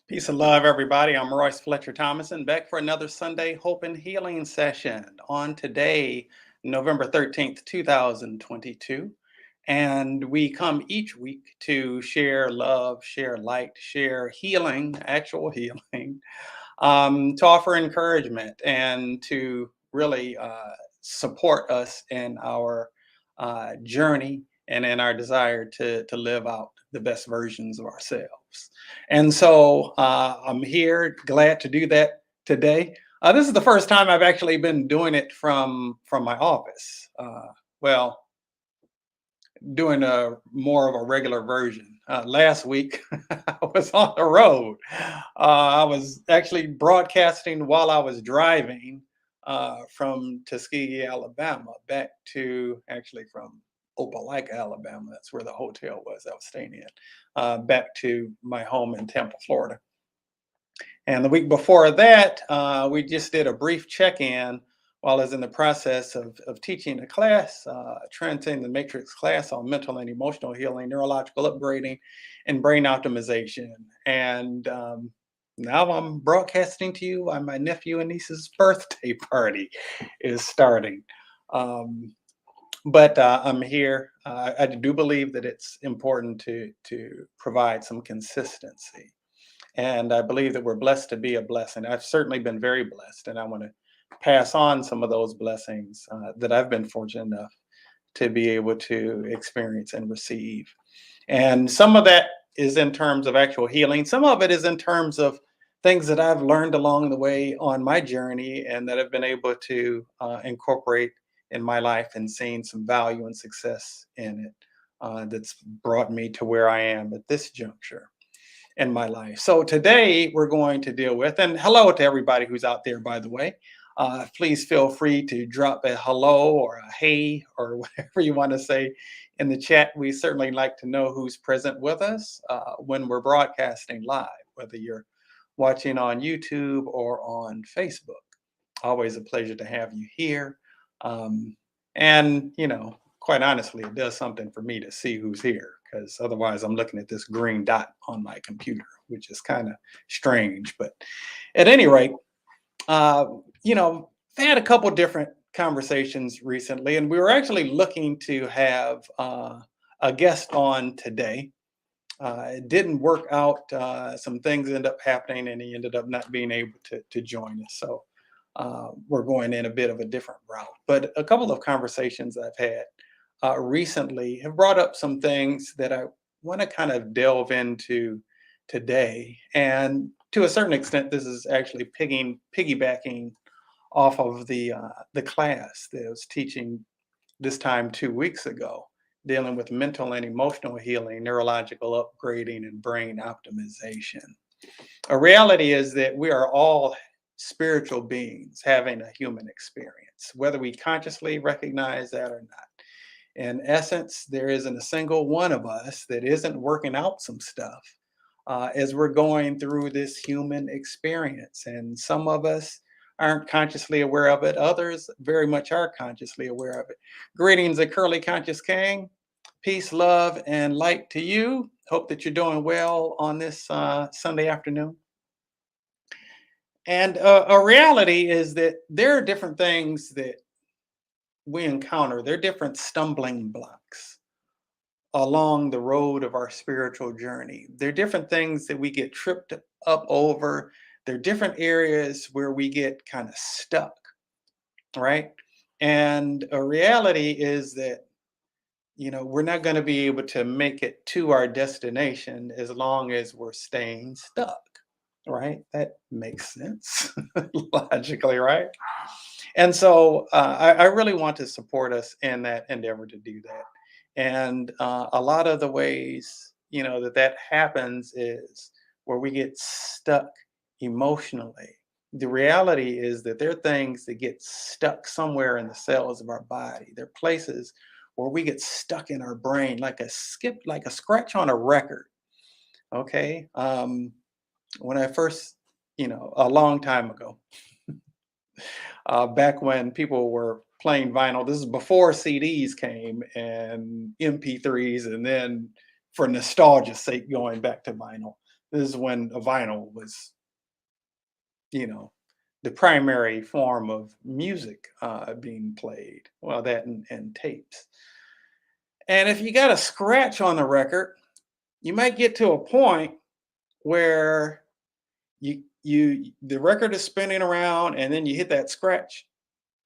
Peace and love, everybody. I'm Royce Fletcher Thomason, back for another Sunday Hope and Healing session on today, November 13th, 2022. And we come each week to share love, share light, share healing, actual healing, to offer encouragement and to really support us in our journey and in our desire to live out the best versions of ourselves. And so I'm here, glad to do that today. This is the first time I've actually been doing it from my office. Well, doing a more of a regular version. Last week, I was on the road. I was actually broadcasting while I was driving from Tuskegee, Alabama, back to actually from Opelika, Alabama. That's where the hotel was I was staying in. Back to my home in Tampa, Florida. And the week before that, we just did a brief check-in while I was in the process of teaching a class, Transcending the Matrix class on mental and emotional healing, neurological upgrading, and brain optimization. And now I'm broadcasting to you on my nephew and niece's birthday party is starting. Um, but I'm here. I do believe that it's important to provide some consistency. And I believe that we're blessed to be a blessing. I've certainly been very blessed, and I want to pass on some of those blessings that I've been fortunate enough to be able to experience and receive. And some of that is in terms of actual healing, some of it is in terms of things that I've learned along the way on my journey and that I've been able to incorporate in my life and seeing some value and success in it that's brought me to where I am at this juncture in my life. So today we're going to deal with, and hello to everybody who's out there, by the way. Please feel free to drop a hello or a hey or whatever you want to say in the chat. We certainly like to know who's present with us when we're broadcasting live, whether you're watching on YouTube or on Facebook. Always a pleasure to have you here. And, quite honestly, it does something for me to see who's here because otherwise I'm looking at this green dot on my computer, which is kind of strange. But at any rate, uh, I had a couple different conversations recently, and we were actually looking to have a guest on today. It didn't work out. Some things ended up happening, and he ended up not being able to join us. So we're going in a bit of a different route. But a couple of conversations I've had recently have brought up some things that I want to kind of delve into today. And to a certain extent, this is actually piggybacking off of the class that I was teaching this time 2 weeks ago, dealing with mental and emotional healing, neurological upgrading, and brain optimization. A reality is that we are all spiritual beings having a human experience, whether we consciously recognize that or not. In essence, there isn't a single one of us that isn't working out some stuff as we're going through this human experience. And some of us aren't consciously aware of it, others very much are consciously aware of it. Greetings, a curly conscious king. Peace, love, and light to you. Hope that you're doing well on this Sunday afternoon. And a reality is that there are different things that we encounter, there are different stumbling blocks along the road of our spiritual journey. There are different things that we get tripped up over. There are different areas where we get kind of stuck, right? And a reality is that, we're not going to be able to make it to our destination as long as we're staying stuck, right? That makes sense logically, right? And so I really want to support us in that endeavor to do that. And a lot of the ways, that happens is where we get stuck emotionally. The reality is that there are things that get stuck somewhere in the cells of our body. There are places where we get stuck in our brain, like a scratch on a record. Okay. When I first, a long time ago, back when people were playing vinyl. This is before CDs came and MP3s, and then for nostalgia's sake, going back to vinyl. This is when a vinyl was, you know, the primary form of music being played. Well, that and tapes. And if you got a scratch on the record, you might get to a point where the record is spinning around and then you hit that scratch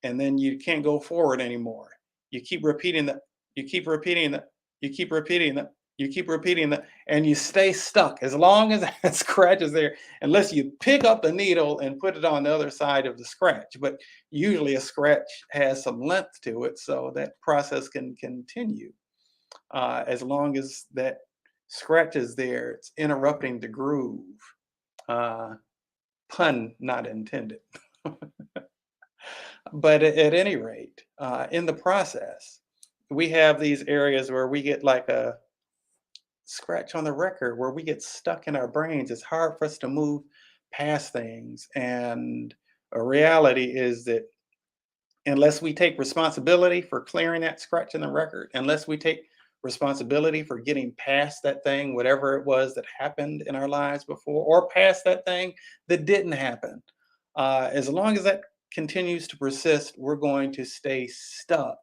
and then you can't go forward anymore. You keep repeating that, you keep repeating that, you keep repeating that, you keep repeating that, and you stay stuck as long as that scratch is there, unless you pick up the needle and put it on the other side of the scratch. But usually a scratch has some length to it, so that process can continue. As long as that scratch is there, it's interrupting the groove. Uh, Pun not intended. But at any rate, in the process, we have these areas where we get like a scratch on the record, where we get stuck in our brains. It's hard for us to move past things. And a reality is that unless we take responsibility for clearing that scratch in the record, unless we take responsibility for getting past that thing, whatever it was that happened in our lives before, or past that thing that didn't happen, as long as that continues to persist, we're going to stay stuck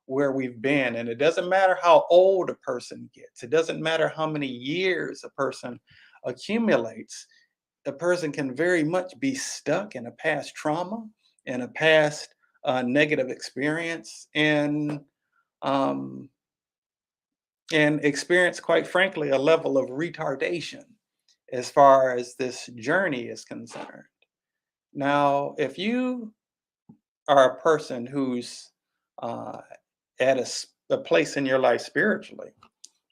where we've been. And it doesn't matter how old a person gets, it doesn't matter how many years a person accumulates. A person can very much be stuck in a past trauma, in a past negative experience, um, and experience, quite frankly, a level of retardation as far as this journey is concerned. Now, if you are a person who's uh, at a place in your life spiritually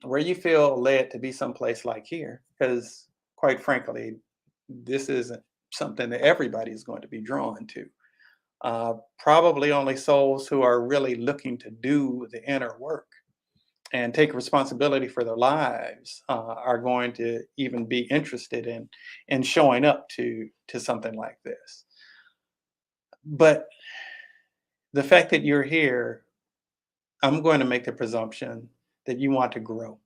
where you feel led to be someplace like here, because quite frankly, this isn't something that everybody is going to be drawn to. Probably only souls who are really looking to do the inner work and take responsibility for their lives are going to even be interested in showing up to something like this. But the fact that you're here, I'm going to make the presumption that you want to grow,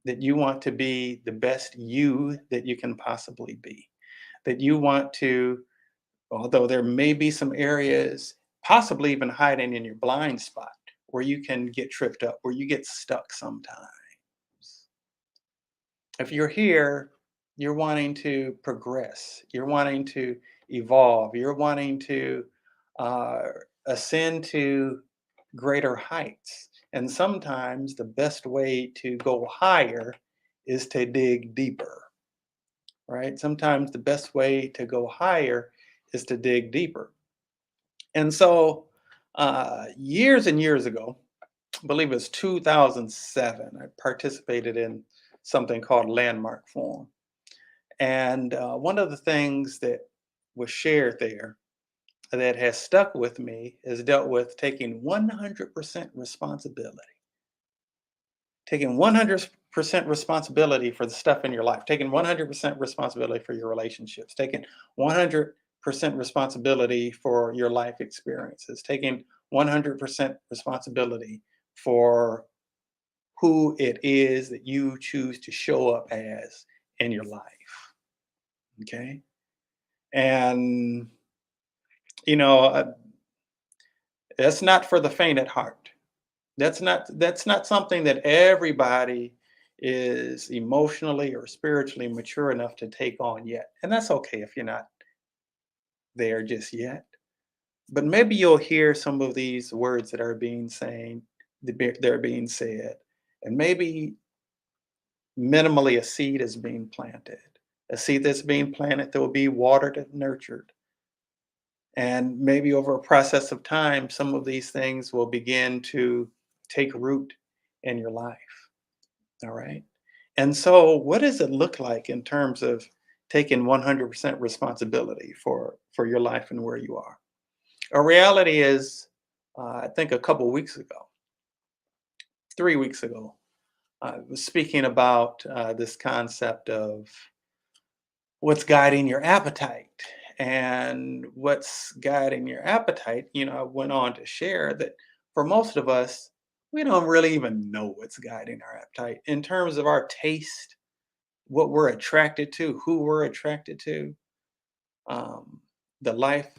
that you want to be the best you that you can possibly be, that you want to, although there may be some areas, possibly even hiding in your blind spot, where you can get tripped up, where you get stuck sometimes. If you're here, you're wanting to progress, you're wanting to evolve, you're wanting to uh, ascend to greater heights. And sometimes the best way to go higher is to dig deeper, right? Sometimes the best way to go higher is to dig deeper. And so, years and years ago, I believe it was 2007, I participated in something called Landmark Forum. And one of the things that was shared there that has stuck with me is dealt with taking 100% responsibility, taking 100% responsibility for the stuff in your life, taking 100% responsibility for your relationships, taking 100% responsibility for your life experiences, taking 100% responsibility for who it is that you choose to show up as in your life. Okay. And, you know, that's not for the faint at heart. That's not something that everybody is emotionally or spiritually mature enough to take on yet. And that's okay if you're not there just yet. But maybe you'll hear some of these words that are being saying, they're being said, and maybe minimally a seed is being planted. A seed that's being planted that will be watered and nurtured. And maybe over a process of time, some of these things will begin to take root in your life. All right. And so, what does it look like in terms of taking 100% responsibility for your life and where you are? A reality is, I think a couple weeks ago, 3 weeks ago, I was speaking about this concept of what's guiding your appetite. And what's guiding your appetite, I went on to share that for most of us, we don't really even know what's guiding our appetite in terms of our taste. what we're attracted to, who we're attracted to, um, the life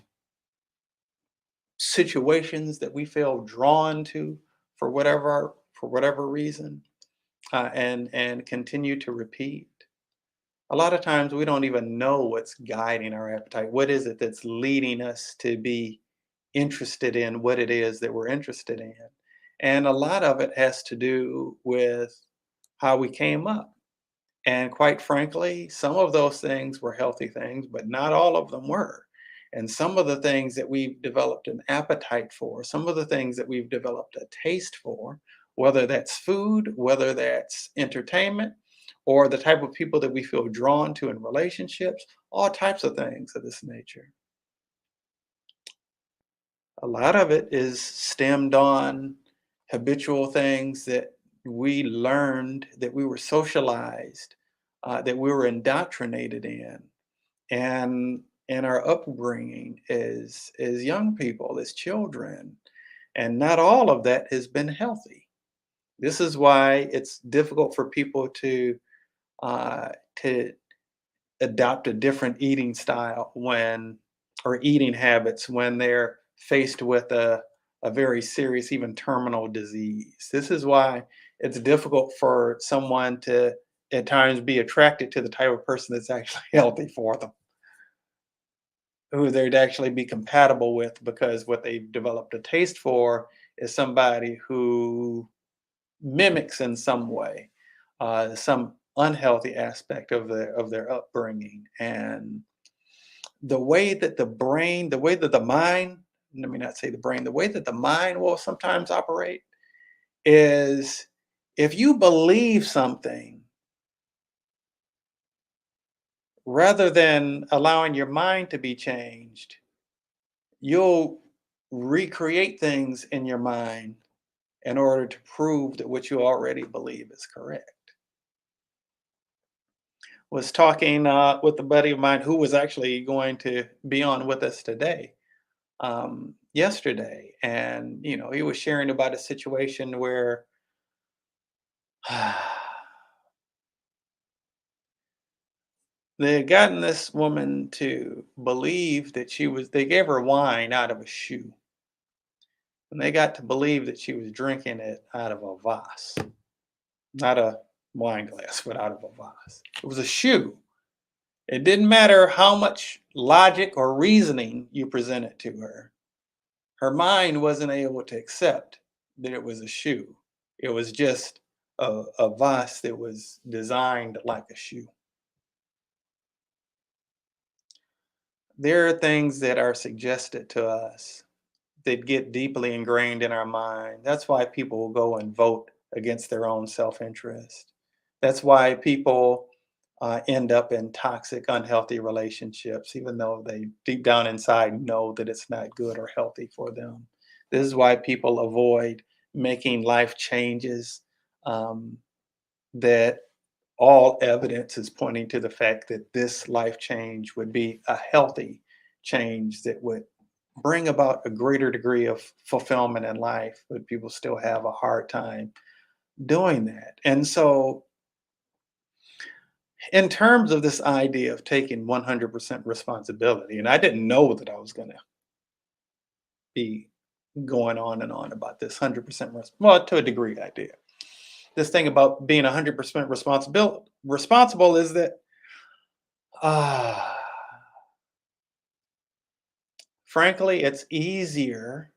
situations that we feel drawn to for whatever reason, and continue to repeat. A lot of times we don't even know what's guiding our appetite. What is it that's leading us to be interested in what it is that we're interested in? And a lot of it has to do with how we came up. And quite frankly, some of those things were healthy things, but not all of them were. And some of the things that we've developed an appetite for, some of the things that we've developed a taste for, whether that's food, whether that's entertainment, or the type of people that we feel drawn to in relationships, all types of things of this nature. A lot of it is stemmed on habitual things that we learned, that we were socialized, that we were indoctrinated in, and our upbringing as young people, as children, and not all of that has been healthy. This is why it's difficult for people to adopt a different eating style when or eating habits when they're faced with a very serious, even terminal disease. This is why it's difficult for someone to at times be attracted to the type of person that's actually healthy for them, who they'd actually be compatible with, because what they've developed a taste for is somebody who mimics in some way some unhealthy aspect of their upbringing. And the way that the mind, let me not say the brain, the way that the mind will sometimes operate is, if you believe something, rather than allowing your mind to be changed, you'll recreate things in your mind in order to prove that what you already believe is correct. Was talking with a buddy of mine who was actually going to be on with us today, yesterday, and he was sharing about a situation where they had gotten this woman to believe that they gave her wine out of a shoe, and they got to believe that she was drinking it out of a vase, not a wine glass, but out of a vase. It was a shoe. It didn't matter how much logic or reasoning you presented to her. Her mind wasn't able to accept that it was a shoe. It was just a vase that was designed like a shoe. There are things that are suggested to us that get deeply ingrained in our mind. That's why people will go and vote against their own self interest. That's why people end up in toxic, unhealthy relationships, even though they deep down inside know that it's not good or healthy for them. This is why people avoid making life changes, um, that all evidence is pointing to the fact that this life change would be a healthy change that would bring about a greater degree of fulfillment in life, but people still have a hard time doing that. And so, in terms of this idea of taking 100% responsibility, and I didn't know that I was going to be going on and on about this 100% well, to a degree I did. This thing about being 100% responsible is that, ah, frankly, it's easier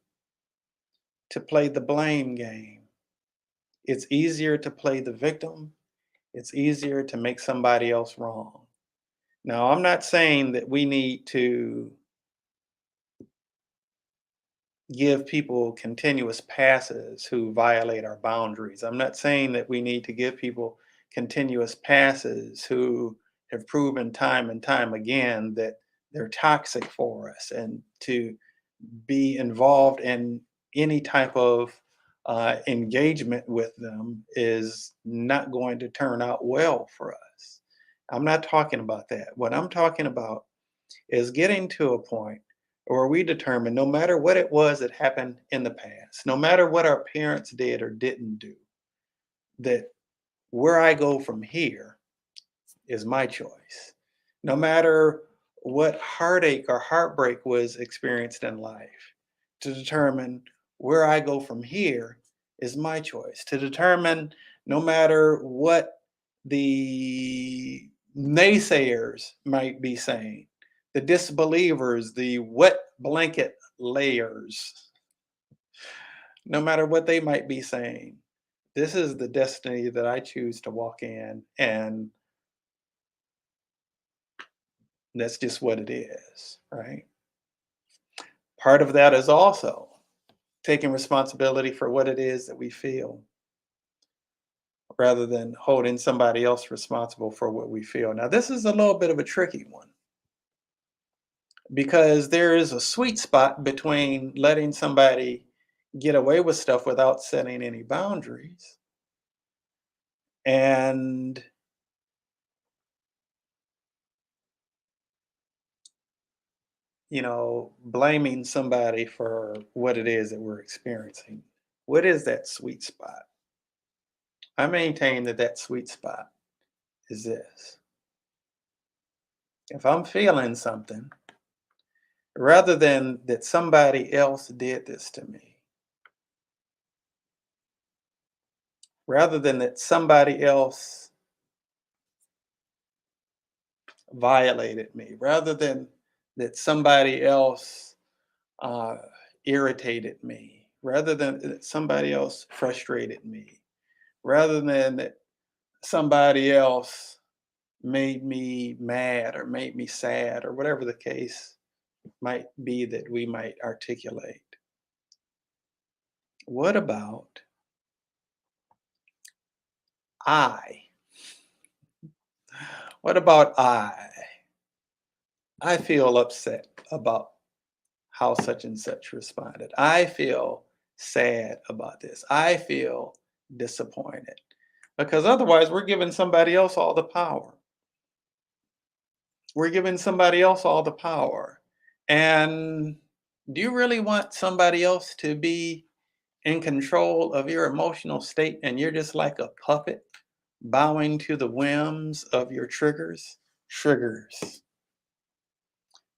to play the blame game. It's easier to play the victim. It's easier to make somebody else wrong. Now, I'm not saying that we need to give people continuous passes who violate our boundaries. I'm not saying that we need to give people continuous passes who have proven time and time again that they're toxic for us, and to be involved in any type of engagement with them is not going to turn out well for us. I'm not talking about that. What I'm talking about is getting to a point where we determine, no matter what it was that happened in the past, no matter what our parents did or didn't do, that where I go from here is my choice. No matter what heartache or heartbreak was experienced in life, to determine where I go from here is my choice. To determine no matter what the naysayers might be saying, the disbelievers, the wet blanket layers, no matter what they might be saying, this is the destiny that I choose to walk in. And that's just what it is, right? Part of that is also taking responsibility for what it is that we feel rather than holding somebody else responsible for what we feel. Now, this is a little bit of a tricky one because there is a sweet spot between letting somebody get away with stuff without setting any boundaries and blaming somebody for what it is that we're experiencing. What is that sweet spot? I maintain that that sweet spot is this. If I'm feeling something, rather than that somebody else did this to me, rather than that somebody else violated me, rather than that somebody else uh, irritated me, rather than that somebody else frustrated me, rather than that somebody else made me mad or made me sad or whatever the case might be that we might articulate. What about I? What about I? I feel upset about how such and such responded. I feel sad about this. I feel disappointed because otherwise we're giving somebody else all the power. We're giving somebody else all the power. And do you really want somebody else to be in control of your emotional state and you're just like a puppet bowing to the whims of your triggers? Triggers.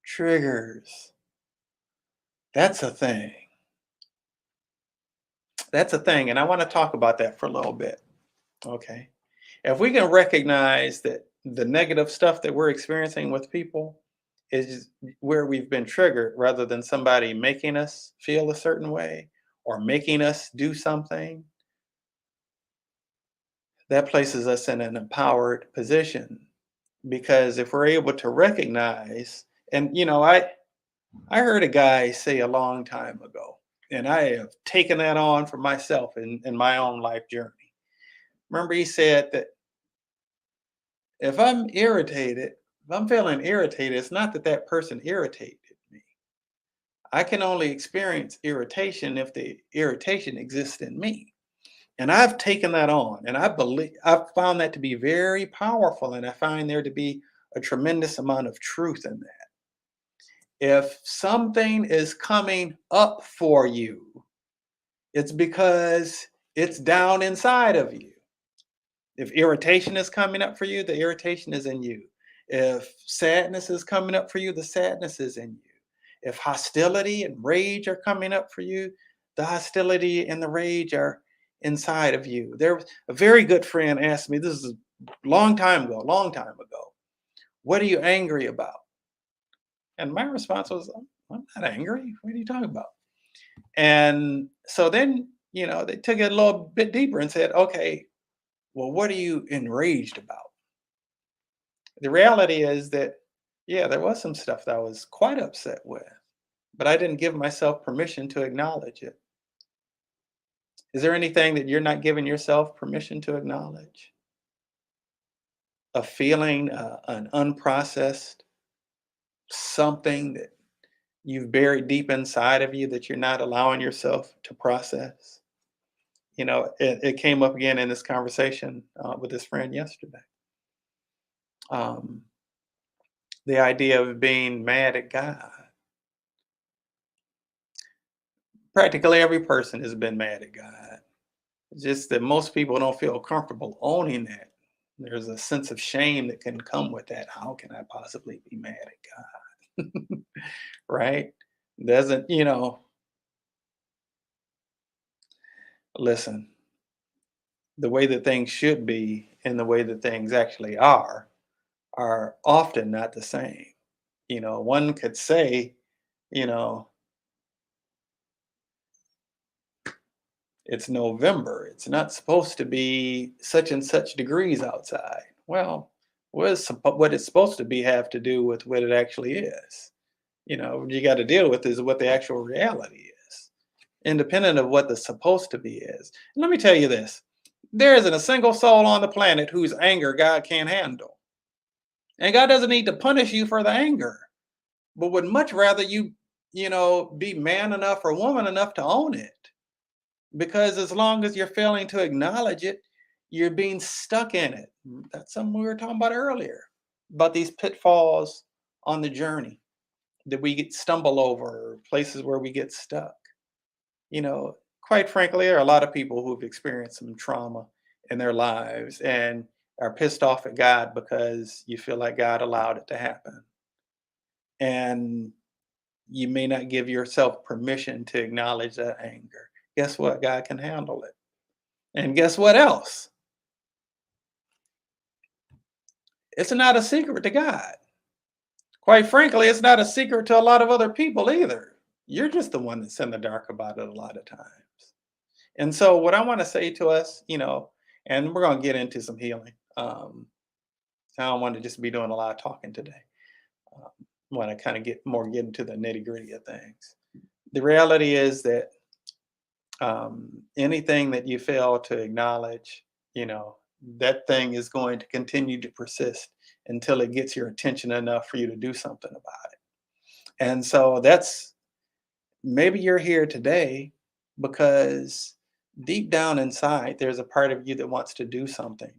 Triggers. That's a thing. That's a thing. And I want to talk about that for a little bit. Okay. If we can recognize that the negative stuff that we're experiencing with people is where we've been triggered rather than somebody making us feel a certain way or making us do something, that places us in an empowered position. Because if we're able to recognize, and I heard a guy say a long time ago, and I have taken that on for myself in my own life journey. Remember, he said that if I'm irritated, if I'm feeling irritated, it's not that that person irritated me. I can only experience irritation if the irritation exists in me. And I've taken that on, and I've found that to be very powerful, and I find there to be a tremendous amount of truth in that. If something is coming up for you, it's because it's down inside of you. If irritation is coming up for you, the irritation is in you. If sadness is coming up for you, the sadness is in you. If hostility and rage are coming up for you, the hostility and the rage are inside of you. There was a very good friend asked me, this is a long time ago, what are you angry about? And my response was, I'm not angry. What are you talking about? And so then, they took it a little bit deeper and said, okay, well, what are you enraged about? The reality is that, yeah, there was some stuff that I was quite upset with, but I didn't give myself permission to acknowledge it. Is there anything that you're not giving yourself permission to acknowledge? A feeling, an unprocessed something that you've buried deep inside of you that you're not allowing yourself to process? It came up again in this conversation with this friend yesterday. Um, the idea of being mad at God. Practically every person has been mad at God. It's just that most people don't feel comfortable owning that. There's a sense of shame that can come with that. How can I possibly be mad at God? Right? Doesn't, listen, the way that things should be and the way that things actually are often not the same. One could say, you know, it's November. It's not supposed to be such and such degrees outside. Well, what it's supposed to be have to do with what it actually is. What you got to deal with is what the actual reality is, independent of what the supposed to be is. And let me tell you this: there isn't a single soul on the planet whose anger God can't handle, and God doesn't need to punish you for the anger, but would much rather you be man enough or woman enough to own it. Because as long as you're failing to acknowledge it, you're being stuck in it. That's something we were talking about earlier, about these pitfalls on the journey that we get stumble over, places where we get stuck. Quite frankly, there are a lot of people who've experienced some trauma in their lives and are pissed off at God because you feel like God allowed it to happen. And you may not give yourself permission to acknowledge that anger. Guess what? God can handle it. And guess what else? It's not a secret to God. Quite frankly, it's not a secret to a lot of other people either. You're just the one that's in the dark about it a lot of times. And so, what I want to say to us, and we're going to get into some healing. I don't want to just be doing a lot of talking today. Um, I want to kind of get into the nitty gritty of things. The reality is that anything that you fail to acknowledge, that thing is going to continue to persist until it gets your attention enough for you to do something about it. And so that's maybe you're here today because deep down inside, there's a part of you that wants to do something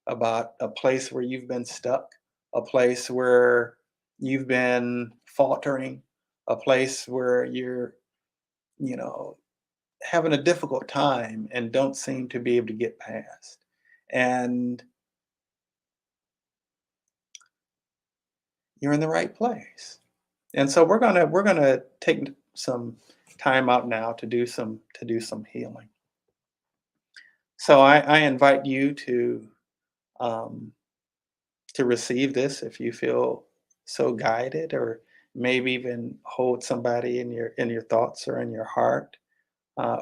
about a place where you've been stuck, a place where you've been faltering, a place where you're, you know, having a difficult time and don't seem to be able to get past. And you're in the right place. And so we're gonna take some time out now to do some healing. So I invite you um, to receive this if you feel so guided, or maybe even hold somebody in your thoughts or in your heart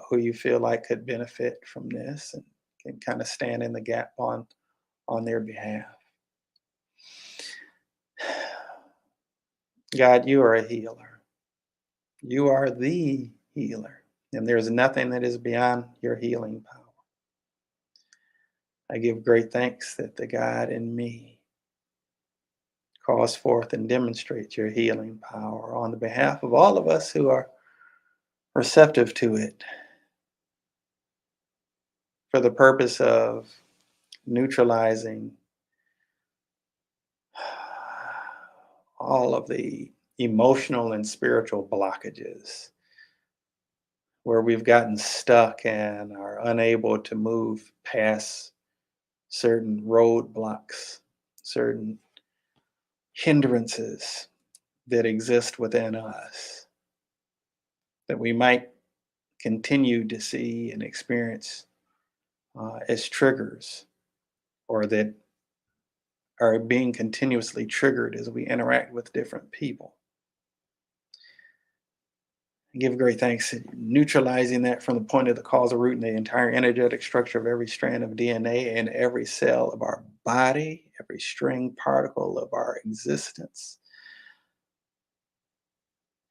who you feel like could benefit from this and can kind of stand in the gap on their behalf. God, you are a healer. You are the healer, and there's nothing that is beyond your healing power. I give great thanks that the God in me calls forth and demonstrates your healing power on the behalf of all of us who are receptive to it for the purpose of neutralizing all of the emotional and spiritual blockages where we've gotten stuck and are unable to move past certain roadblocks, certain hindrances that exist within us that we might continue to see and experience as triggers, or that are being continuously triggered as we interact with different people. I give great thanks at neutralizing that from the point of the causal root and the entire energetic structure of every strand of DNA and every cell of our body, every string particle of our existence,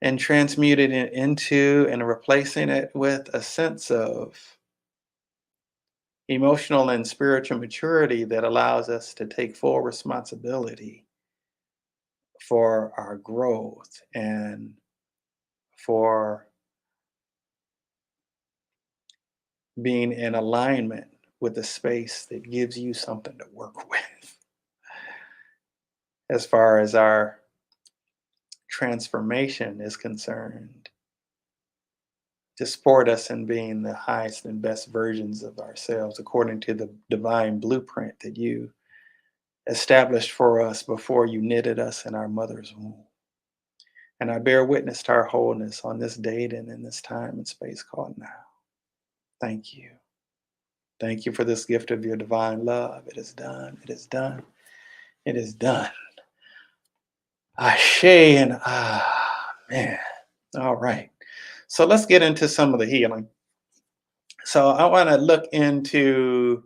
and transmuting it into and replacing it with a sense of emotional and spiritual maturity that allows us to take full responsibility for our growth and for being in alignment with a space that gives you something to work with as far as our transformation is concerned, to support us in being the highest and best versions of ourselves according to the divine blueprint that you established for us before you knitted us in our mother's womb. And I bear witness to our wholeness on this date and in this time and space called now. Thank you. Thank you for this gift of your divine love. It is done. It is done. It is done. Ashe and amen. All right. So let's get into some of the healing. So I want to look into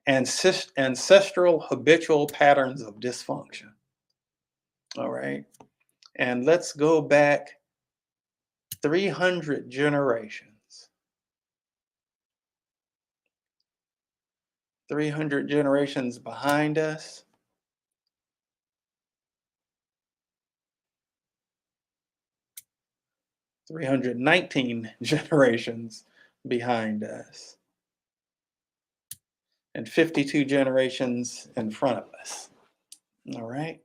ancestral habitual patterns of dysfunction. All right. And let's go back 300 generations. 300 generations behind us. 319 generations behind us. And 52 generations in front of us. All right.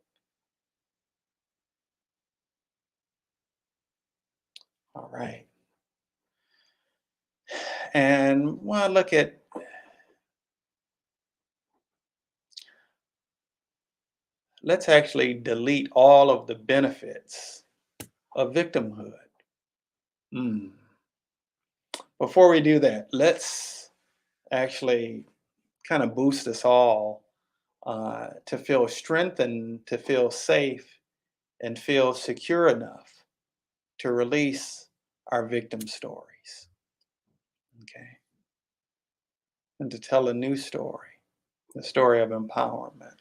All right. And when I look at, let's actually delete all of the benefits of victimhood. Before we do that, let's actually kind of boost us all to feel strengthened, to feel safe, and feel secure enough to release our victim stories. Okay. And to tell a new story, a story of empowerment,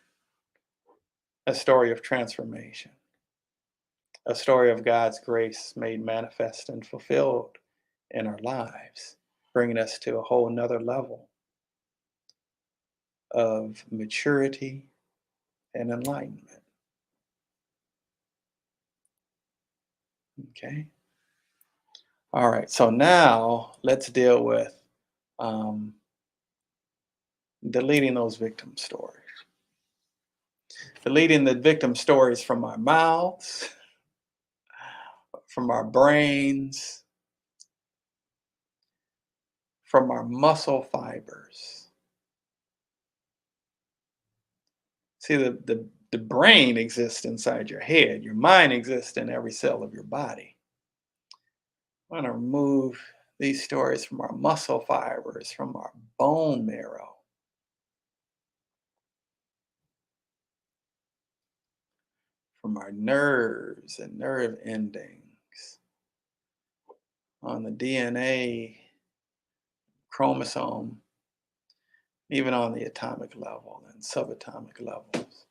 a story of transformation, a story of God's grace made manifest and fulfilled in our lives, bringing us to a whole nother level of maturity and enlightenment. Okay. All right. So now let's deal with um, deleting those victim stories. Deleting the victim stories from our mouths, from our brains, from our muscle fibers. See, the brain exists inside your head. Your mind exists in every cell of your body. I want to remove these stories from our muscle fibers, from our bone marrow, from our nerves and nerve endings, on the DNA, chromosome, even on the atomic level and subatomic levels.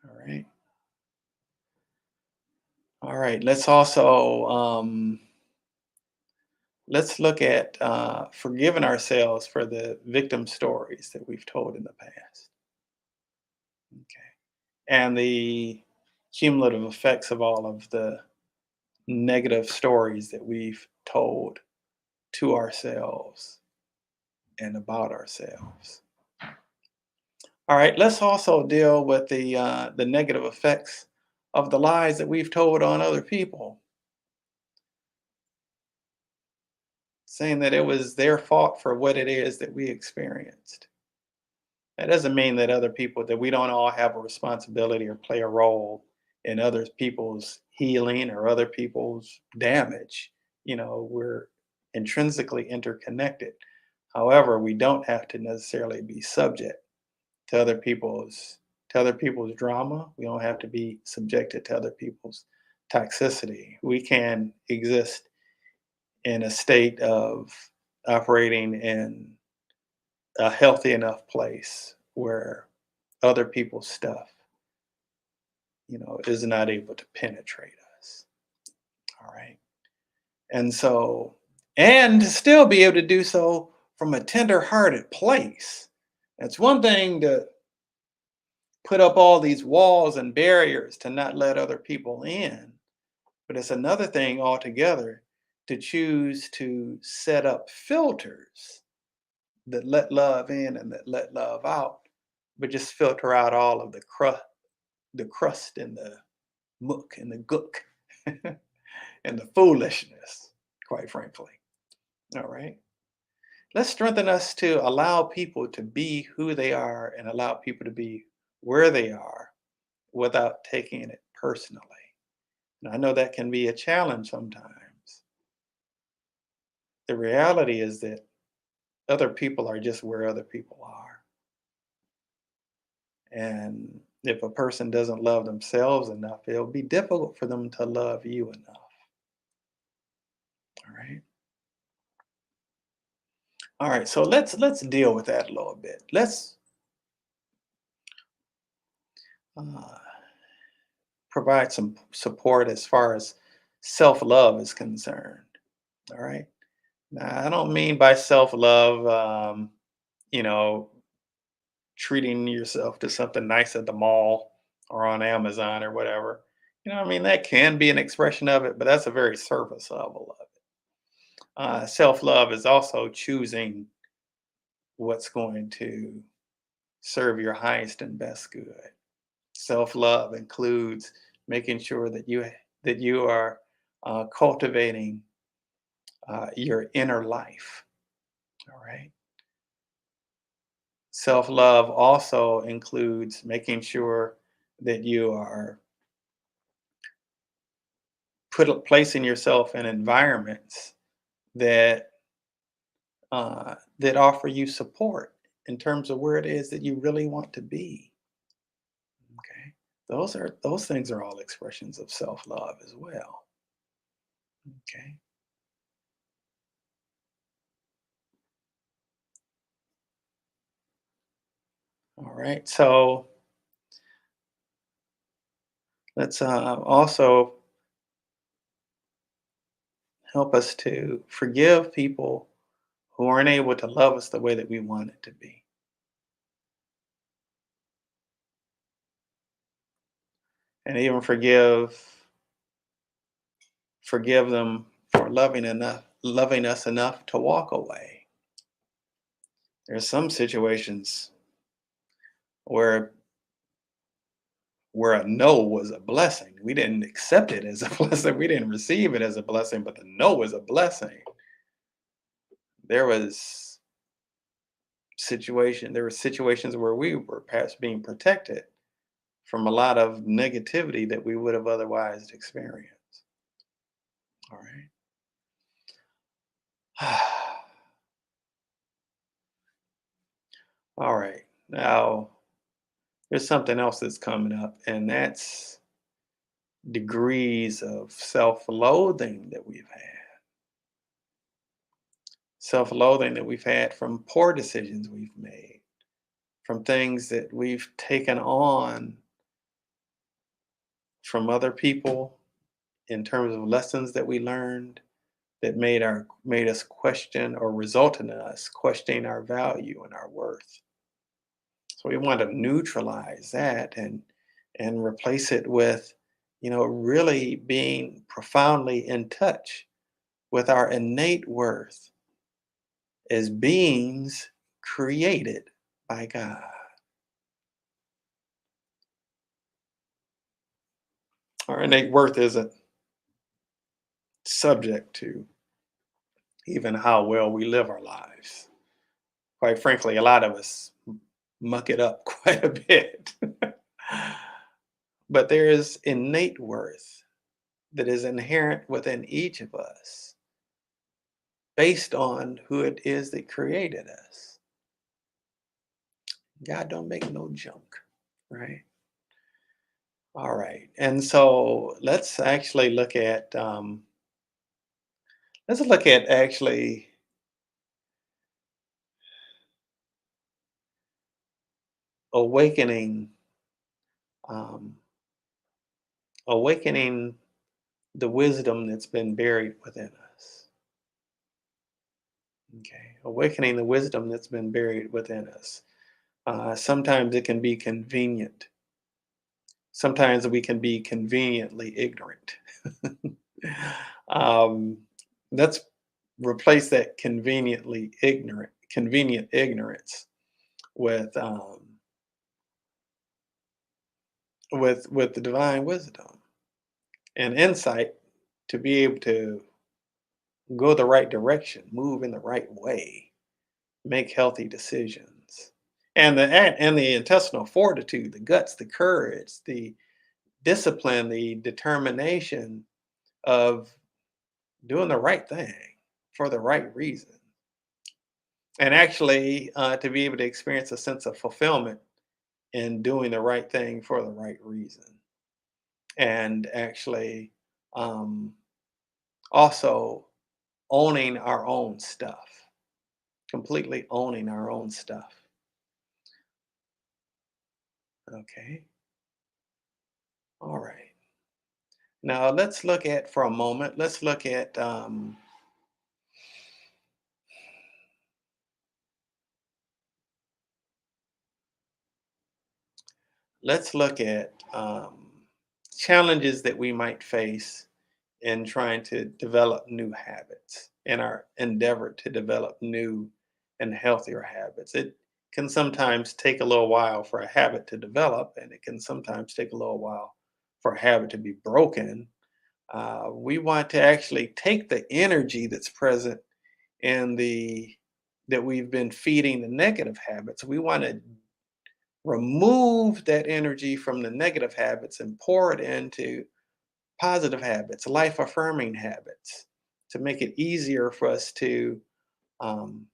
All right. All right. Let's also let's look at forgiving ourselves for the victim stories that we've told in the past. Okay. And the cumulative effects of all of the negative stories that we've told to ourselves and about ourselves. All right, let's also deal with the negative effects of the lies that we've told on other people, saying that it was their fault for what it is that we experienced. That doesn't mean that other people, that we don't all have a responsibility or play a role in other people's healing or other people's damage. You know, we're intrinsically interconnected. However, we don't have to necessarily be subject to other people's drama. We don't have to be subjected to other people's toxicity. We can exist in a state of operating in a healthy enough place where other people's stuff, is not able to penetrate us. All right. And so, and to still be able to do so from a tender-hearted place. It's one thing to put up all these walls and barriers to not let other people in, but it's another thing altogether to choose to set up filters that let love in and that let love out, but just filter out all of the crust and the muck and the gook and the foolishness, quite frankly. All right. let's strengthen us to allow people to be who they are and allow people to be where they are without taking it personally. And I know that can be a challenge sometimes. The reality is that other people are just where other people are. And if a person doesn't love themselves enough, it'll be difficult for them to love you enough. All right. All right. So let's deal with that a little bit. Let's uh, provide some support as far as self-love is concerned. All right. Now, I don't mean by self-love, you know, treating yourself to something nice at the mall or on Amazon or whatever. I mean, that can be an expression of it, but that's a very surface level of it. Self love is also choosing what's going to serve your highest and best good. Self love includes making sure that you are cultivating your inner life. All right. Self love also includes making sure that you are placing yourself in environments that that offer you support in terms of where it is that you really want to be. Okay, those things are all expressions of self love as well. Okay, all right. So let's also help us to forgive people who aren't able to love us the way that we want it to be, and even forgive them for loving us enough to walk away. There's some situations where a no was a blessing. We didn't accept it as a blessing. We didn't receive it as a blessing, but the no was a blessing. There were situations where we were perhaps being protected from a lot of negativity that we would have otherwise experienced. All right. All right. Now, there's something else that's coming up, and that's degrees of self-loathing that we've had. Self-loathing that we've had from poor decisions we've made, from things that we've taken on from other people in terms of lessons that we learned that made us question or resulted in us questioning our value and our worth. So we want to neutralize that and replace it with, really being profoundly in touch with our innate worth as beings created by God. Our innate worth isn't subject to even how well we live our lives. Quite frankly, a lot of us muck it up quite a bit. But there is innate worth that is inherent within each of us based on who it is that created us. God don't make no junk, right? All right. And so let's look at actually awakening um, awakening the wisdom that's been buried within us. Okay, awakening the wisdom that's been buried within us. Sometimes it can be convenient. Sometimes we can be conveniently ignorant. um, let's replace that convenient ignorance with with the divine wisdom and insight to be able to go the right direction, move in the right way. make healthy decisions. And the intestinal fortitude, the guts, the courage, the discipline, the determination of doing the right thing for the right reason. And actually, to be able to experience a sense of fulfillment in doing the right thing for the right reason. And actually, um, also owning our own stuff, completely owning our own stuff. Okay. All right. Now let's look at for a moment. Let's look at challenges that we might face in trying to develop new habits in our endeavor to develop new and healthier habits. It can sometimes take a little while for a habit to develop, and it can sometimes take a little while for a habit to be broken. We want to actually take the energy that's present in the that we've been feeding the negative habits. We want to remove that energy from the negative habits and pour it into positive habits, life affirming habits, to make it easier for us to, um,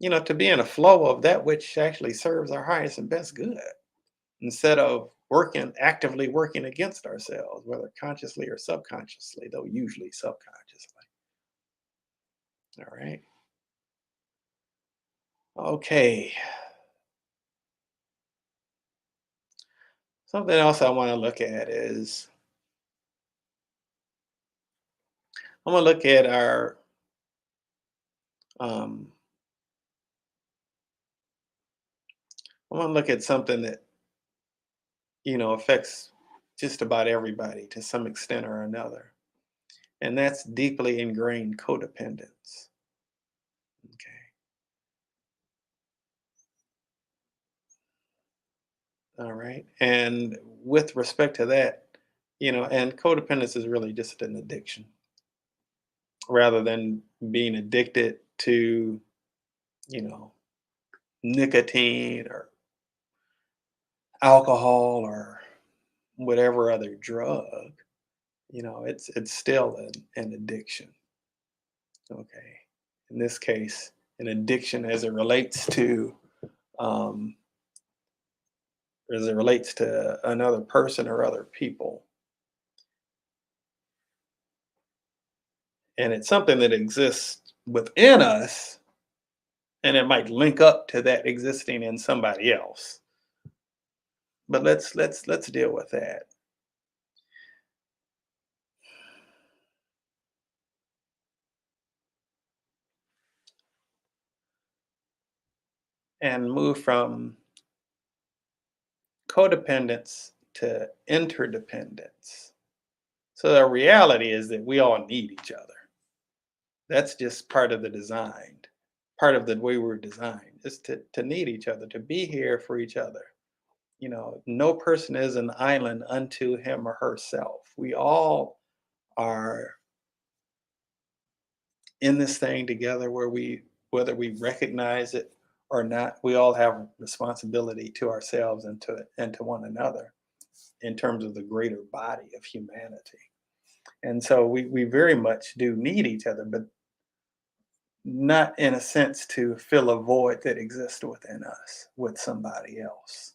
to be in a flow of that which actually serves our highest and best good, instead of actively working against ourselves, whether consciously or subconsciously, though usually subconsciously. All right. Okay. Something else I want to look at is I want to look at our um, I want to look at something that affects just about everybody to some extent or another, and that's deeply ingrained codependence. Okay. All right. And with respect to that, and codependence is really just an addiction rather than being addicted to, you know, nicotine or alcohol or whatever other drug. It's still an addiction. Okay. In this case, an addiction um, as it relates to another person or other people. And it's something that exists within us, and it might link up to that existing in somebody else. But let's deal with that and move from codependence to interdependence. So the reality is that we all need each other. That's just part of the design. Part of the way we're designed is to need each other, to be here for each other. No person is an island unto him or herself. We all are in this thing together, whether we recognize it or not, we all have responsibility to ourselves and to one another in terms of the greater body of humanity. And so we very much do need each other, but not in a sense to fill a void that exists within us with somebody else.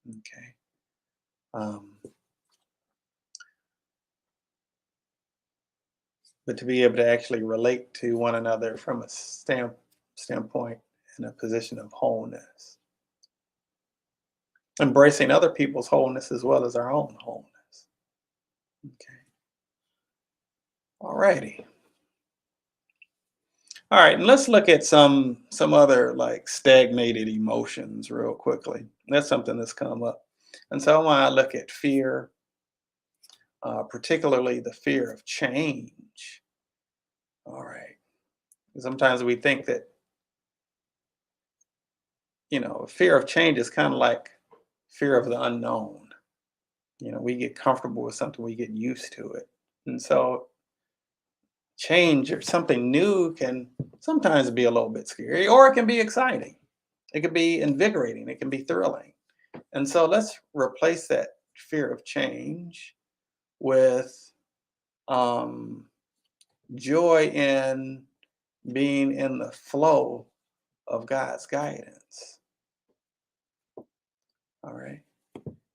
Okay. Um, but to be able to actually relate to one another from a standpoint in a position of wholeness, embracing other people's wholeness as well as our own wholeness. Okay. All righty. All right, and let's look at some other like stagnated emotions real quickly. That's something that's come up. And so I want to look at fear, particularly the fear of change. All right. Sometimes we think that, fear of change is kind of like fear of the unknown. We get comfortable with something, we get used to it. And so change or something new can sometimes be a little bit scary, or it can be exciting. It can be invigorating. It can be thrilling. And so let's replace that fear of change with um, joy in being in the flow of God's guidance. All right.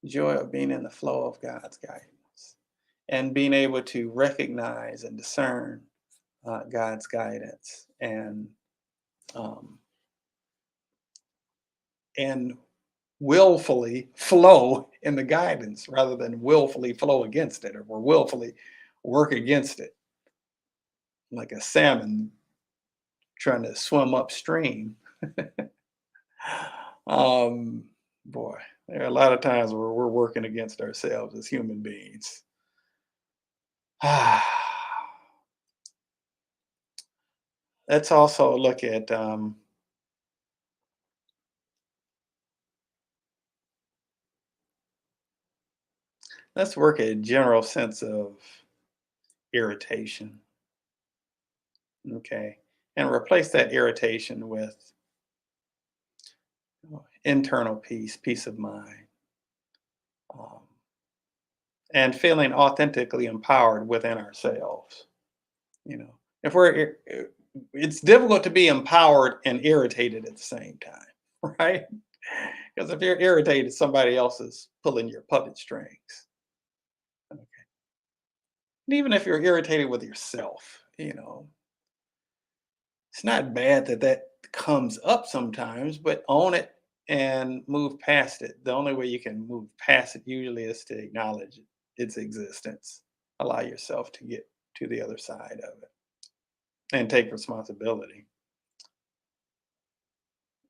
Joy of being in the flow of God's guidance and being able to recognize and discern God's guidance um, and willfully flow in the guidance rather than willfully flow against it or willfully work against it like a salmon trying to swim upstream. um, Boy, there are a lot of times where we're working against ourselves as human beings. Let's also look at let's work a general sense of irritation, okay, and replace that irritation with internal peace, peace of mind, um, and feeling authentically empowered within ourselves. You know, if it's difficult to be empowered and irritated at the same time, right? Because if you're irritated, somebody else is pulling your puppet strings. Okay. And even if you're irritated with yourself, it's not bad that that comes up sometimes, but own it and move past it. The only way you can move past it usually is to acknowledge its existence. Allow yourself to get to the other side of it and take responsibility.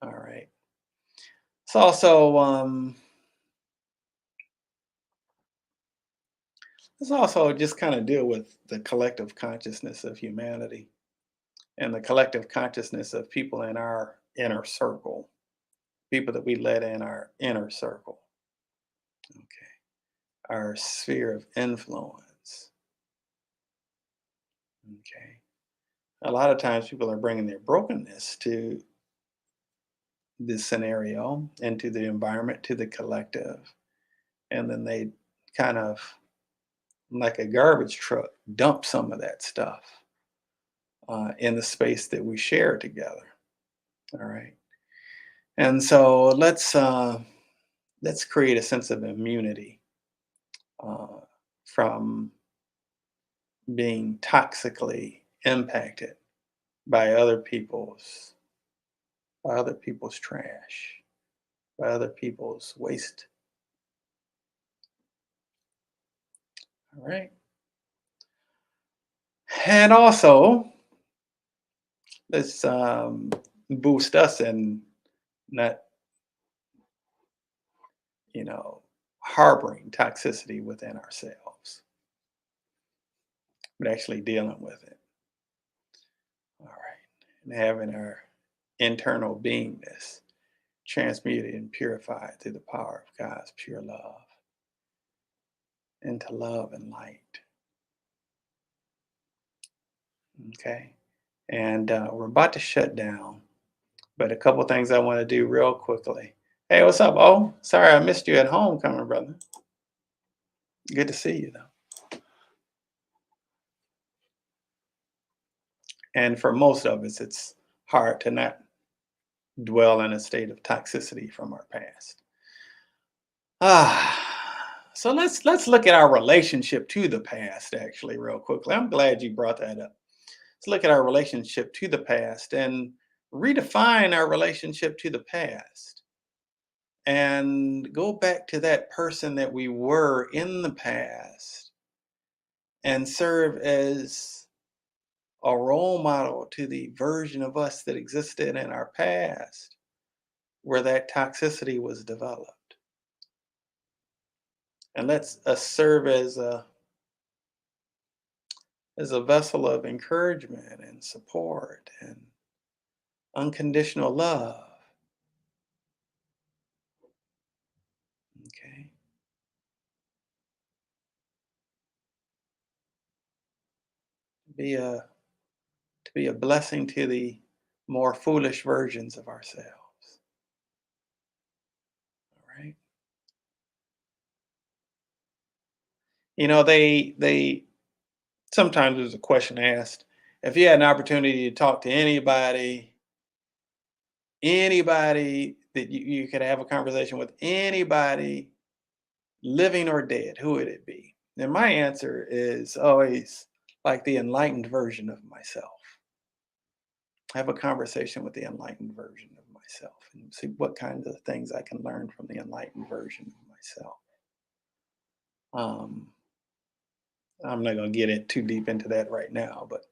All right. It's also let's also just kind of deal with the collective consciousness of humanity and the collective consciousness of people in our inner circle, people that we let in our inner circle. Okay. Our sphere of influence. Okay. A lot of times people are bringing their brokenness to this scenario, into the environment, to the collective. And then they kind of, like a garbage truck, dump some of that stuff in the space that we share together. All right. And so let's create a sense of immunity uh, from being toxically impacted by other people's trash, by other people's waste. All right. And also, let's boost us in not, you know, harboring toxicity within ourselves, but actually dealing with it. All right. And having our internal beingness transmuted and purified through the power of God's pure love into love and light. Okay. And we're about to shut down, but a couple things I want to do real quickly. Hey, what's up? Oh, sorry I missed you at homecoming, brother. Good to see you, though. And for most of us, it's hard to not dwell in a state of toxicity from our past. So let's look at our relationship to the past, actually, real quickly. I'm glad you brought that up. Let's look at our relationship to the past and redefine our relationship to the past and go back to that person that we were in the past and serve as a role model to the version of us that existed in our past where that toxicity was developed. And let's serve as a vessel of encouragement and support and unconditional love. Okay. Be be a blessing to the more foolish versions of ourselves. All right. They sometimes there's a question asked, if you had an opportunity to talk to anybody that you could have a conversation with, anybody living or dead, who would it be? And my answer is always like the enlightened version of myself. Have a conversation with the enlightened version of myself and see what kinds of things I can learn from the enlightened version of myself. Um, I'm not going to get too deep into that right now, but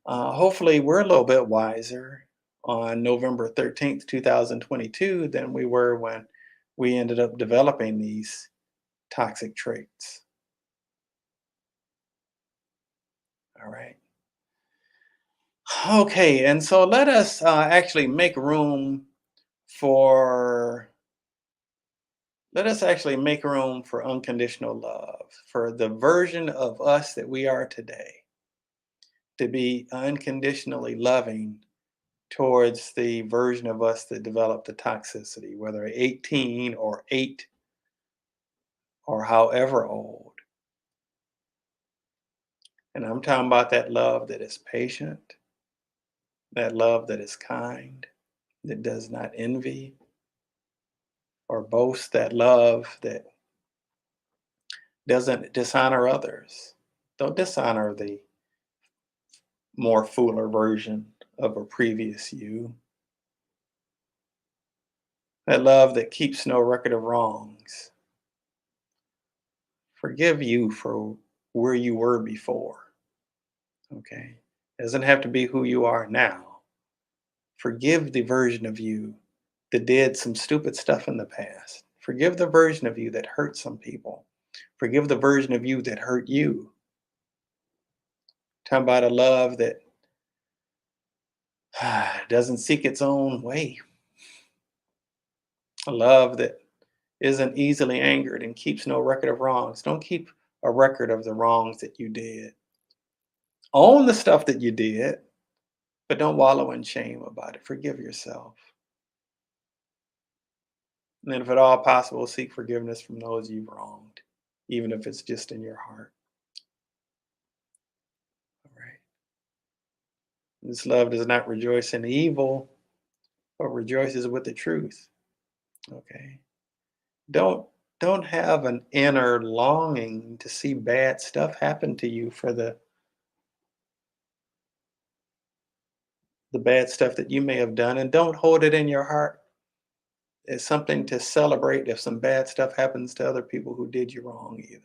hopefully we're a little bit wiser on November 13th, 2022 than we were when we ended up developing these toxic traits. All right. Okay, and so let us actually make room for unconditional love, for the version of us that we are today, to be unconditionally loving towards the version of us that developed the toxicity, whether 18 or 8 or however old. And I'm talking about that love that is patient, that love that is kind, that does not envy or boast, that love that doesn't dishonor others. Don't dishonor the more fuller version of a previous you. That love that keeps no record of wrongs. Forgive you for where you were before. Okay? Doesn't have to be who you are now. Forgive the version of you that did some stupid stuff in the past. Forgive the version of you that hurt some people. Forgive the version of you that hurt you. Talk about a love that doesn't seek its own way. A love that isn't easily angered and keeps no record of wrongs. Don't keep a record of the wrongs that you did. Own the stuff that you did, but don't wallow in shame about it. Forgive yourself. And then, if at all possible, seek forgiveness from those you've wronged, even if it's just in your heart. All right. This love does not rejoice in evil, but rejoices with the truth. Okay. Don't don't have an inner longing to see bad stuff happen to you for the bad stuff that you may have done, and don't hold it in your heart as something to celebrate if some bad stuff happens to other people who did you wrong either.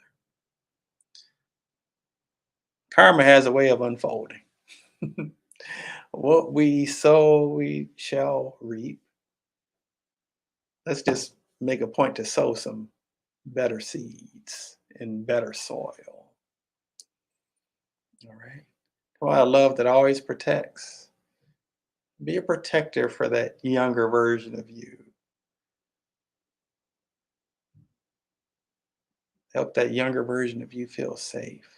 Karma has a way of unfolding. What we sow, we shall reap. Let's just make a point to sow some better seeds in better soil. All right. Well, a love that always protects. Be a protector for that younger version of you. Help that younger version of you feel safe.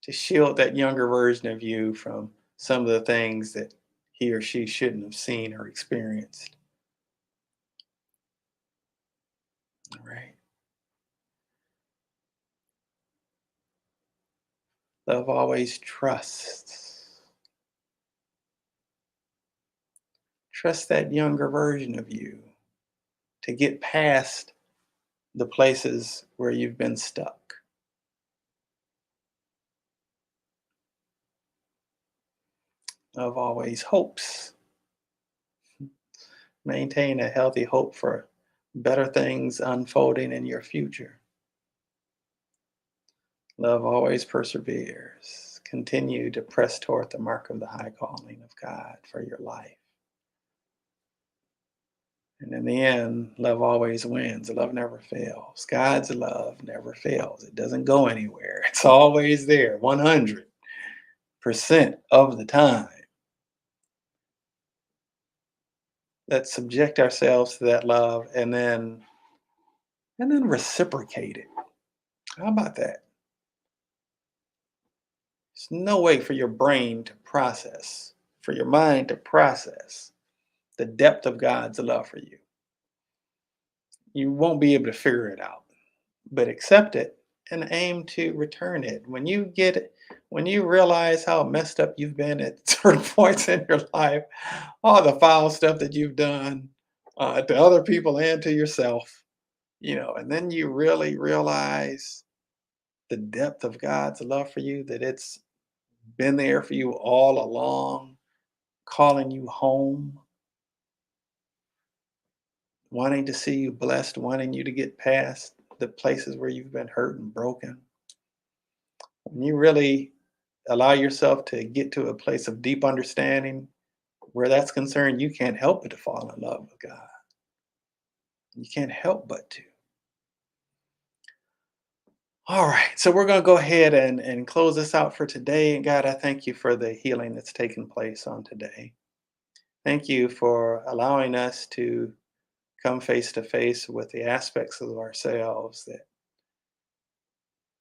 To shield that younger version of you from some of the things that he or she shouldn't have seen or experienced. All right. Love always trusts. Trust that younger version of you to get past the places where you've been stuck. Love always hopes. Maintain a healthy hope for better things unfolding in your future. Love always perseveres. Continue to press toward the mark of the high calling of God for your life. And in the end, love always wins. Love never fails. God's love never fails. It doesn't go anywhere. It's always there, 100% of the time. Let's subject ourselves to that love and then reciprocate it. How about that? There's no way for your brain to process, for your mind to process the depth of God's love for you. You won't be able to figure it out, but accept it and aim to return it. When you get it, when you realize how messed up you've been at certain points in your life, all the foul stuff that you've done to other people and to yourself, and then you really realize the depth of God's love for you, that it's been there for you all along, calling you home, wanting to see you blessed, wanting you to get past the places where you've been hurt and broken. When you really allow yourself to get to a place of deep understanding where that's concerned, you can't help but to fall in love with God. You can't help but to. All right, so we're going to go ahead and close this out for today. And God, I thank you for the healing that's taken place on today. Thank you for allowing us to come face to face with the aspects of ourselves that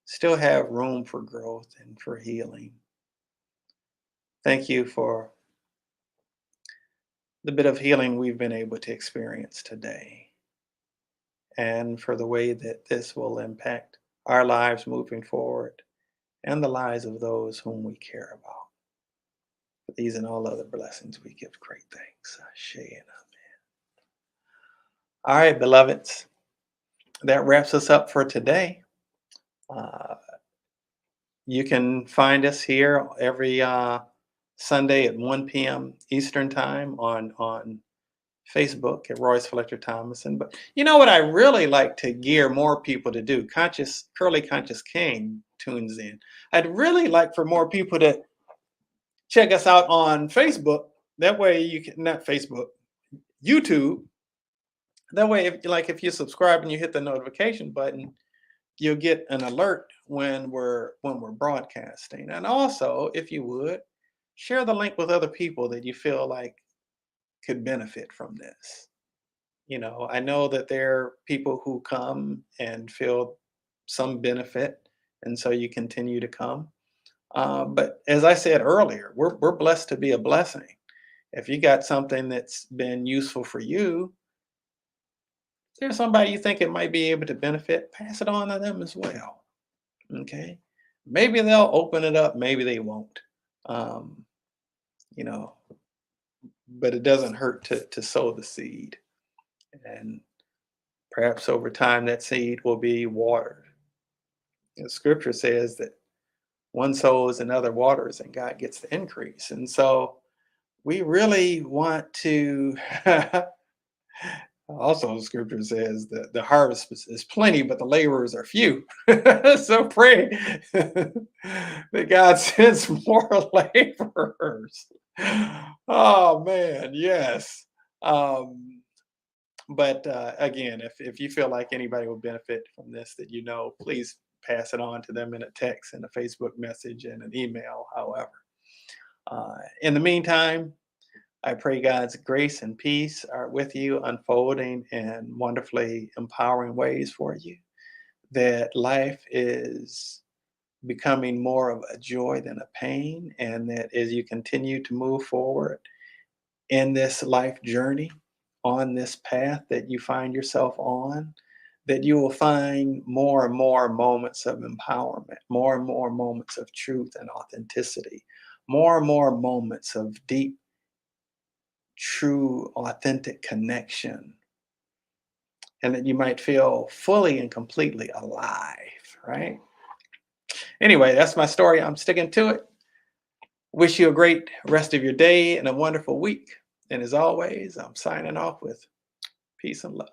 still have room for growth and for healing. Thank you for the bit of healing we've been able to experience today, and for the way that this will impact our lives moving forward and the lives of those whom we care about. For these and all other blessings, we give great thanks. Ashe and amen. All right, beloveds, that wraps us up for today. Uh, you can find us here every Sunday at 1 p.m. Eastern Time on Facebook at Royce Fletcher Thomason. But you know what I really like to gear more people to do? Curly Conscious King tunes in. I'd really like for more people to check us out on Facebook. That way you can, not Facebook, YouTube. That way, if you subscribe and you hit the notification button, you'll get an alert when we're broadcasting. And also, if you would, share the link with other people that you feel like could benefit from this. I know that there are people who come and feel some benefit, and so you continue to come. But as I said earlier, we're blessed to be a blessing. If you got something that's been useful for you, if there's somebody you think it might be able to benefit, pass it on to them as well. Okay? Maybe they'll open it up, maybe they won't. Um, you know, but it doesn't hurt to sow the seed. And perhaps over time that seed will be watered. The scripture says that one sows, another waters, and God gets the increase. And so we really want to also the scripture says that the harvest is plenty, but the laborers are few. So pray that God sends more laborers. Oh man, yes. But again, if you feel like anybody will benefit from this, that please pass it on to them in a text, in a Facebook message, and an email, however. In the meantime, I pray God's grace and peace are with you, unfolding in wonderfully empowering ways for you, that life is becoming more of a joy than a pain, and that as you continue to move forward in this life journey, on this path that you find yourself on, that you will find more and more moments of empowerment, more and more moments of truth and authenticity, more and more moments of deep, true, authentic connection, and that you might feel fully and completely alive, right? Anyway, that's my story. I'm sticking to it. Wish you a great rest of your day and a wonderful week. And as always, I'm signing off with peace and love.